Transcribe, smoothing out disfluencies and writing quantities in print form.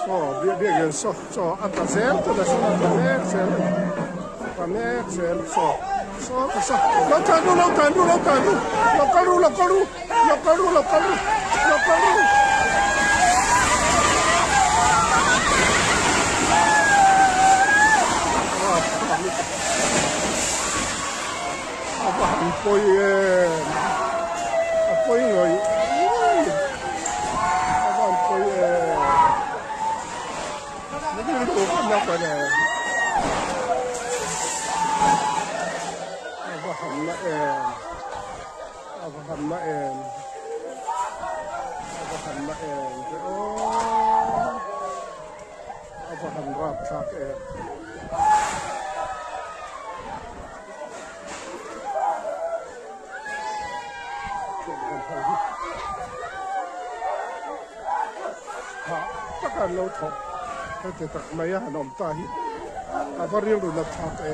So, wir so, atazel, toda so, panexel, so, lokalu. Apoy người những đồ con nhóc này này và hầm rap thác tất cả lâu thọ cái tật máy nằm tay à vào riêng rồi là thác